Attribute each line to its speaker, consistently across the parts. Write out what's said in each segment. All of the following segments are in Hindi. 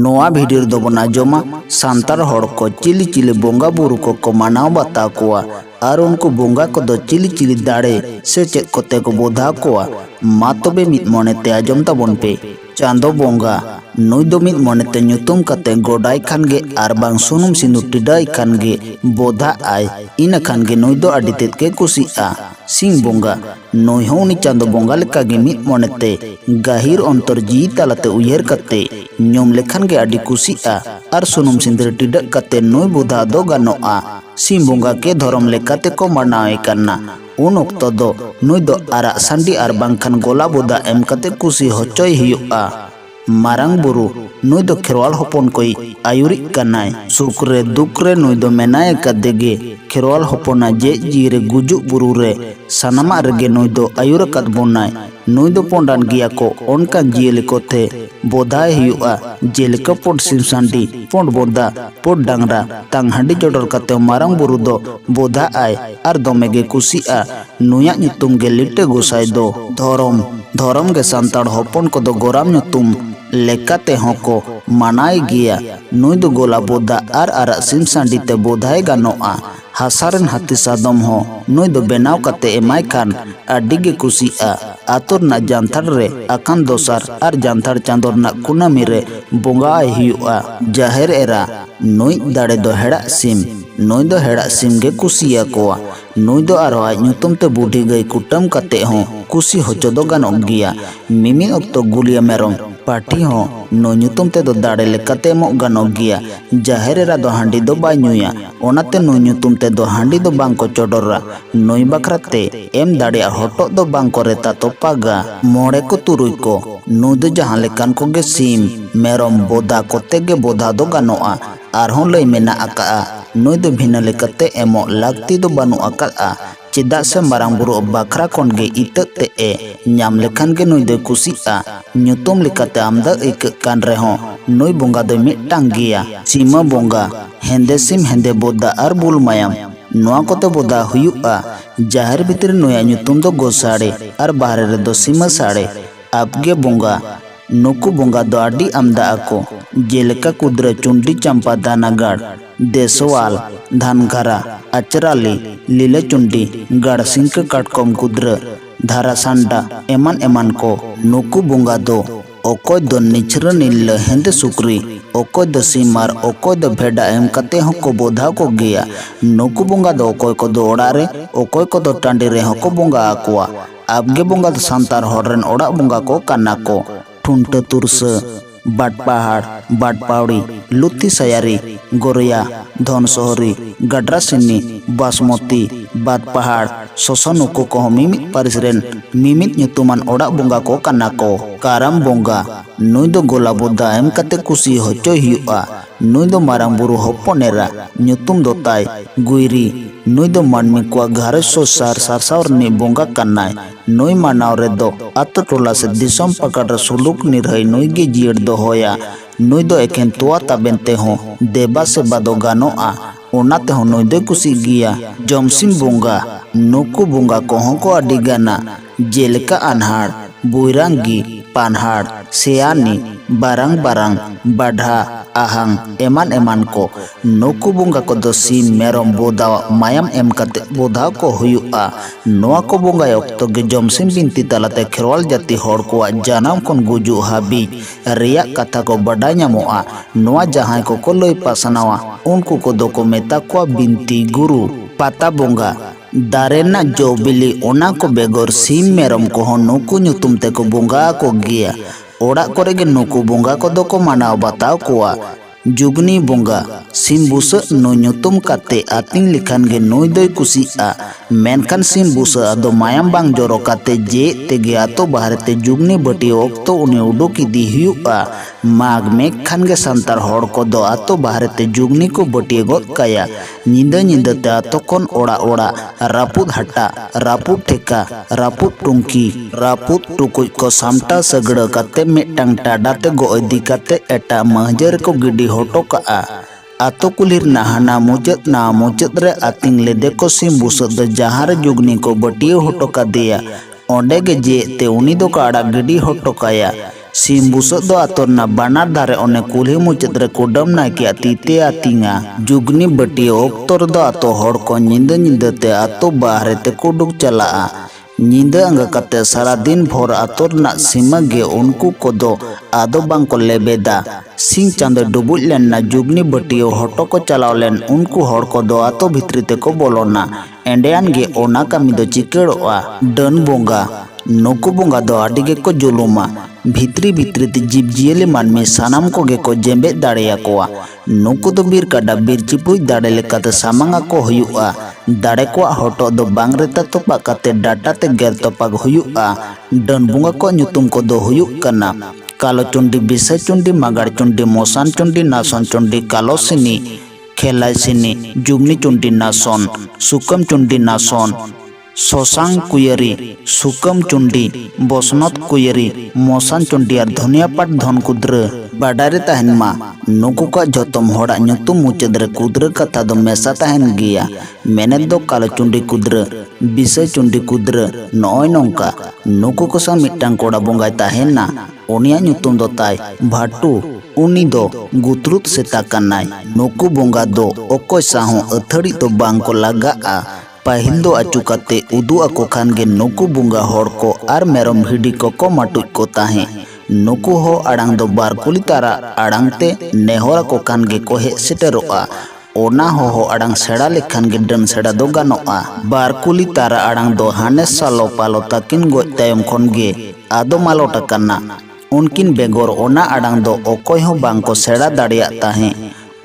Speaker 1: नोआ भिडियो दो बना जोमा सांतार हड़ को चिली चिली बोंगा बुरु को मानाव बता कोआ और उनको बोंगा को दो चिली चिली दाड़े से चेक कोते को बोधा कोआ मातोबे मित मोने ते आजम ताबोन पे चांदो बोंगा नुई दो मित मोने ते ᱧᱩᱛᱩᱢ कते गोडाई खानगे आर बांग सुनुम सिंदूर टिडाई खानगे बोधा आय इन खानगे नुई दो अडी तेद के कुसी आ सिंह बोंगा नुई हो उनी चांदो बोंगा लेका गे मित मोने ते गाहिर अंतर जी तालाते उयहर कते ñom लेखान गे अडी कुसी आ आर सुनुम सिंदूर टिडा कते नुई बोधा दो गानो आ सिंह बोंगा के धर्म लेकाते को मनावे करना उन ओक्तो दो नुई दो आरा सांडी आर बांखान गोला बोधा एम कते कुसी होचोय हियुआ मारांग बुरु नुई दो खेरवाल हपन कोई आयुरी कनाय सुकरे दुकरे नुई दो मेनाय कदेगे खेरवाल हपना जे जीरे गुजु बुरु रे सनामा रेगे नुई दो आयुर कद बोनाय नुई दो पोंडान गिया को ओनकान जियले कोथे बोधाय हियुआ जेलेका पोड सिम सांडी पोंड बोदा पोड डांगरा तांग हांडी जोडर कते मारांग बुरु दो बोधा आय आर दोमेगे कुसिआ नुया ᱧᱩᱛᱩᱢ गे लिटे गोसाय दो धरम गे सांताड़ हपन को दो गोराम ᱧᱩᱛᱩᱢ लेकाते होको मानाय गिया नुई दो गोला बोधा आर आरा सिम सांडी ते बोधाय गानोआ हासारन हाथी सादम हो नुई दो बेनाव कते एमाय खान अड्डी गे कुसिआ आतुर ना जानथार रे अखान दोसार आर जानथार चांदोर ना कुनामी रे बोंगाय हियुआ जाहेर एरा नुई दाड़े दो हेड़ा सिम नुई दो हेड़ा सिम गे कुसिया कोआ नुई दो आरो आज ᱧᱩᱛᱩᱢ ते बूढ़ी गई कुटम कते हो कुसी होचो दो गानोग गिया मिमी ओक्तो गुलिया मेरम पार्टी हो नो ᱧᱩᱛᱩᱢ ते दो दाड़े लेकाते मो गानोग गिया जाहेरेरा दो हांडी दो बाय ᱧᱩᱭᱟ ओनाते नो ᱧᱩᱛᱩᱢ ते दो हांडी दो बांग को चोडोरा नुई बखराते एम दाड़े हटो दो बांग को रेता तो पागा मोड़े को तुरुई को नुई दो जहां लेकान को गे सिम मेरम बोधा कोते गे बोधा दो गानोआ आरहों लई मेना आका नुई दो भिना लेकाते एमो लागती दो बानु आका चेदा से मारांग बुरु बाखरा कोन गे इतते ए ᱧᱟᱢ लेखान गे नुई दो कुसिआ ᱧᱩᱛᱩᱢ लेकाते आमदा एक कान रेहो नुई बोंगा दो मिटांग गिया सीमा बोंगा हेंदे सिम हेंदे बोधा आर बुल मायाम नोआ कोते बोधा हुयुआ जाहिर भितर नुया ᱧᱩᱛᱩᱢ दो गोसाड़े आर बाहरे रे दो सीमा साड़े आपगे बोंगा नुकु बोंगा दो आडी आमदा आको जेलेका कुद्रे चुंडी चंपा दानागाड़ देसवाल धानघरा अचराली लीले चुंडी गाड़ सिंक काटकम कुद्र धारा सांडा एमान एमान को नुकु बोंगा दो ओकोय दो निचर नील हेंदे सुक्री ओकोय दो सीमार ओकोय दो भेड़ा एम कते हको बोधा को गिया नुकु बोंगा दो ओकोय को दो ओड़ारे ओकोय को दो टांडी रे हको बोंगा आकुआ आपगे बोंगा दो सांतार हॉर्रेन ओड़ा बोंगा को काना को ठुंट तुरस बाटपहाड़ बाटपावड़ी लुत्ती सयारी गोरिया धनसोहरी गड्रा सिन्नी बासमती बाटपहाड़ सोसनुको को मिमित परिसरेन मिमित ᱧᱩᱛᱩᱢᱟᱱ ओड़ा बोंगा को काना को कारम बोंगा नुई दो गोला बोधा एम कते कुसी होचो हियुआ नुई दो मारांग बुरु हपनेरा ᱧᱩᱛᱩᱢ दो ताय गुइरी नुई दो मानमी को घारे सो सार सारसावर नि बोंगा कन्नाय नुई मानाव रे दो अत टोला से दिसम पकड़ सुलुक निरहई नुई गे जियर दो होया नुई दो एकेन तोआ ताबेनते हो देबा से बादो गानोआ ओनाते हो नुई दो कुसी गिया जमसिम बोंगा नुकु बोंगा कोहों को अडी गाना जेलेका अनहाड़ बुइरांगी पानहाड़ सेयानी बारंग बारंग बाढ़ा आहंग एमान एमान को नुकु बोंगा को दो सीम मेरम बोधा मायाम एम कते बोधा को हुयुआ नोआ को बोंगा ओक्तो गे जमसिम बिनती तालाते खेरवाल जाति हड़ को जानाम कोन गुजु हाबी रिया कथा को बड़ा ᱧᱟᱢᱚᱜᱼᱟ नोआ जहां को लई पासनावा उनको को दो को मेता को बिनती गुरु पाता बोंगा दारेना जो बिली ओना को बेगोर सीम मेरम को हो नुकु ᱧᱩᱛᱩᱢ ते को बोंगा को गिया ओड़ा कोरे गे नुकु बोंगा को दो को मानाव बताव कोआ जुगनी बोंगा सिम बुस नो ᱧᱩᱛᱩᱢ कते आतिंग लिखान गे नुई दोय कुसिआ मेनखान सिम बुस आदो मायाम बांग जोरो कते जे तेगे आतो बाहरते जुगनी बटी ओक्तो उनी उडुक इदी हुयुआ माग में खान गे सांतार हड़ को दो आतो बाहरते जुगनी को बटी गोद काया निंदा निंदा ते आतो कोन ओड़ा ओड़ा रापुद हट्टा रापुद ठेका रापुद टुंकी रापुद टुकुज को सामटा सगड़ कते मिटंग टाडाते गो इदी कते एटा महजर को गिडी होटो का आतो कुलिर नाहाना मुचत रे आतिंग लेदे को सिम बुसद जहार जुगनी को बटियो होटो का दिया ओंडे गे जे ते उनी दो का आड़ा गिडी होटो काया सिम बुसक दो आतोरना बानार धारे ओने कुल्ही मुचाद रे कुडम नायके तीते आतिंगा जुगनी बटिया ओक्तो रेदो आतो हड़ को निंदा निंदाते आतो बाहरे ते कुडुक चलाआ निंदा अंगा कते सारा दिन भोर आतो रना सीमा गे उनको कोदो आदो बांग को लेबेदा सिंह चांदो डुबुज लेना जुगनी बटिया हटो को चलाव लेन उनको हड़ को दो आतो भितरी ते को बोलोना एंडेयान गे ओना कामी दो चिकेड़ोआ डन बोंगा नुकु बोंगा दो आडी गे को जुलुमा भितरी भितरी ते जीव जियले मानमी सानाम को गे को जेंबे दाड़ेया कोआ नुकु दो बीर काडा बीर चिपुज दाड़े लेकाते सामांगा को हुयुआ दाड़े को हटो दो बांग रेता तोपा काते डाटा ते गेर तोपाग हुयुआ डन बोंगा को ᱧᱩᱛᱩᱢ को दो हुयुक कना कालो चुंडी बिसे चुंडी मागाड़ चुंडी मोसान चुंडी नासन चुंडी कालो सिनी खेलाई सिनी जुगनी चुंडी नासन सुकम चुंडी नासन शशांक कुयरी सुकम चुंडी बसनत कुयरी मोसान चुंडी और धनिया पाट धन कुद्र बाडारे तहन मा नुकु का जतम होड़ा ᱧᱩᱛᱩᱢ मुचाद रे कुद्र कथा दो मेसा तहन गिया मेने दो कालो चुंडी कुद्र बिसे चुंडी कुद्र नॉय नोंका नुकु को सा मिट्टांग कोड़ा बोंगाय तहना उनिया ᱧᱩᱛᱩᱢ दो ताय भाटू उनी दो गुतरुत से ताकनाय नुकु बोंगा दो ओकोय साहो अथड़ी तो बांग को लगाआ पहिल दो आचू काते उदू आको खान गे नुकु बुंगा होड़ को आर मेरम भिडी को माटुज को ताहे नुकु हो आड़ांग दो बारकुली तारा आड़ांग ते नेहोरा को खान गे को हे सेटेरोआ ओना हो आड़ांग सेड़ा लेखान गे डन सेड़ा दो गानोआ बारकुली तारा आड़ांग दो हाने सालो पालो ताकिन गोज तायम खन गे आदो मालोटा कना उनकिन बेगोर ओना आड़ांग दो ओकोय हो बांग को सेड़ा दाड़िया ताहे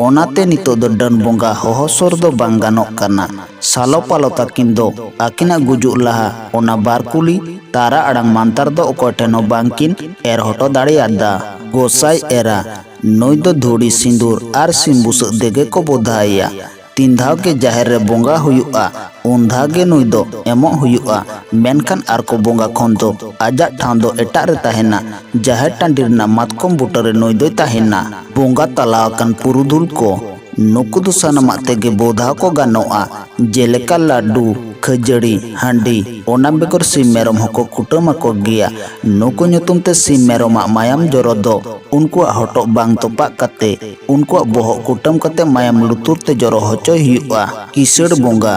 Speaker 1: ओनाते नितो दो डन बोंगा होहसोर दो बांग गानोक कना सालो पालो ताकिन दो आकिना गुजुक लहा ओना बारकुली तारा आड़ांग मांतार दो ओकोय ठेन हो बांगकिन एर हटो दाड़ियादा गोसाई एरा नई दो धुड़ी सिंदूर आर सिम बुसक देगे को बोधाया तीन धाव के जाहेर रे बोंगा हुयुआ उन धागे नुई दो एमो हुयुआ मेनखान आर को बोंगा खन दो आजा ठान दो एटा रे ताहेना जाहेर टांडी रना मातकम बुटरे नुई दो ताहेना बोंगा तलाकन पुरुधुल को नुकु दो सानामा तेगे बोधा को गानोआ जेलेका लाडू खजड़ी हांडी ओना बेगर सिम मेरम हको कुटमा को गिया नुकु ᱧᱩᱛᱩᱢ ते सिम मेरम मायाम जरो दो उनको हटो बांग तोपा कते उनको बोह कुटम कते मायाम लुतुर ते जरो हचो हुआ किसड़ बोंगा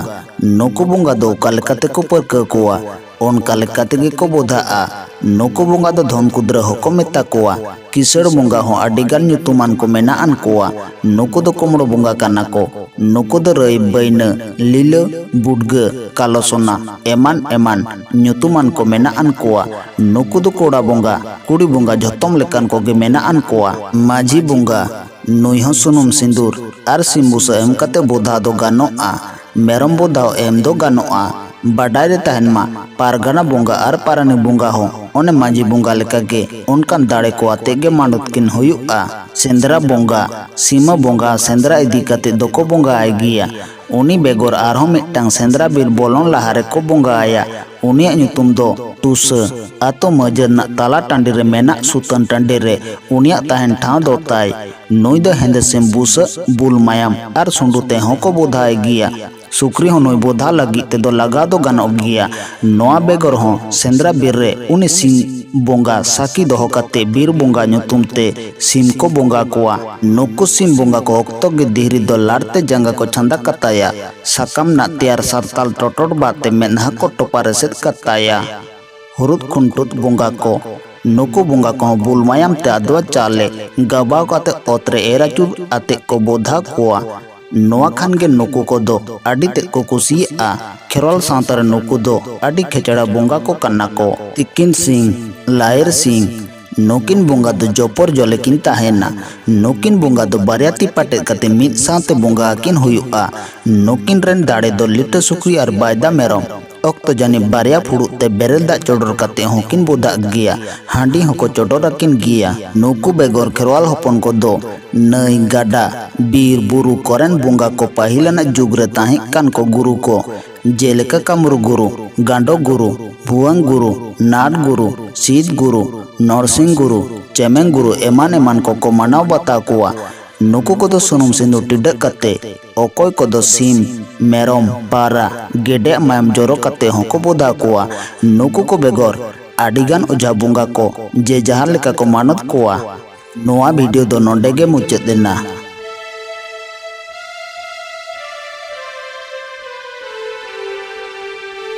Speaker 1: नुकु बोंगा दो कालकाते को परक कोआ ओन कालकाते गे को बोधाआ नुकु बोंगा दो धन कुद्र हको मेता कोआ किसड़ बोंगा हो आडिगान ᱧᱩᱛᱩᱢᱟᱱ को मेनाआन कोआ नुकु दो कोमड़ो बोंगा काना को नुकु दो रई बैन लीला बुडग कालो सोना एमान एमान ᱧᱩᱛᱩᱢᱟᱱ को मेनाआन कोआ नुकु दो कोड़ा बोंगा कुड़ी बोंगा झतम लेकान को गे मेनाआन कोआ माझी बोंगा नुई हो सुनुम सिंदूर आर सिम्बुस एम कते बोधा दो गानोआ मेरम बोधा एम दो गानोआ बाडाय रे तहन मा पारगाना बोंगा आर पारानी बोंगा हो ओने माझी बोंगा लेका गे उनकान दाड़े को आते गे मांडत किन हुयुआ सेंद्रा बोंगा सीमा बोंगा सेंद्रा इदी कते दोको बोंगा आय गिया उनी बेगोर आरहो मिट्टांग सेंद्रा बिर बोलोन लाहारे को बोंगा आया उनिया ᱧᱩᱛᱩᱢ दो तुस आतो मजरना ताला टांडी रे मेना सुतन टांडी रे उनिया तहन ठाव दो ताय नुई दो हेंदे सिम बुस बुल मायाम आर सुंडुते होको बोधाय गिया सुक्री हो नुई बोधा लगी ते दो लगा दो गानो गिया नोआ बेगोर हो सेंद्रा बिर रे उनी सिंह बोंगा साकी दोहो कते बीर बोंगा ᱧᱩᱛᱩᱢ ते सिम को बोंगा कोआ नुकु सिम बोंगा को ओक्तो गे दिहरी दो लाड़ते जंगा को छंदा कताया साकम ना त्यार सरताल टोटोट बाते मेनहा को टोपा रेसेत कताया हुरुत खुंटुत बोंगा को नुकु बोंगा को बुल मायाम ते अदवा चाले गबाव काते ओतरे एराचुर आते को बोधा कोआ नोआ खान गे नुकु को दो आडी ते को कुसिया खेरोल सांतर नुकु दो आडी खेचड़ा बोंगा को कन्ना को तिकिन सिंह लायर सिंह नुकिन बोंगा दो जोपर जोलेकिन ताहेना नुकिन बोंगा दो बारियाती पाटे कते मिद साते बोंगा किन हुयुआ नुकिन रेन दाड़े दो लिटर सुक्री और बायदा मेरम ओक्तो जानी बारिया फुड़ुते बेरेल दा चोडोर कते होकिन बोधा गिया हांडी होको चोडोर किन गिया नुकु बेगोर खेरवाल होपन को दो नई गाडा बीर बुरु कोरेन बोंगा को पहिलाना जुग रे ताहे कान को गुरु को जेलेका कामरु गुरु गांडो गुरु भुवंग गुरु नाट गुरु सीत गुरु नरसिंह गुरु चेमेंग गुरु एमान एमान को मानाव बता कोआ नुकु को दो सुनुम सिंदूर टिडक कते ओकोय को दो सीम मेरम पारा गेडे मायम जोरो कते होको बोधा कोआ नुकु को बेगोर आडिगान ओझा बोंगा को जे जहां लेका को मानत कोआ। नोआ वीडियो दो नोंडे गे मुचाद देना।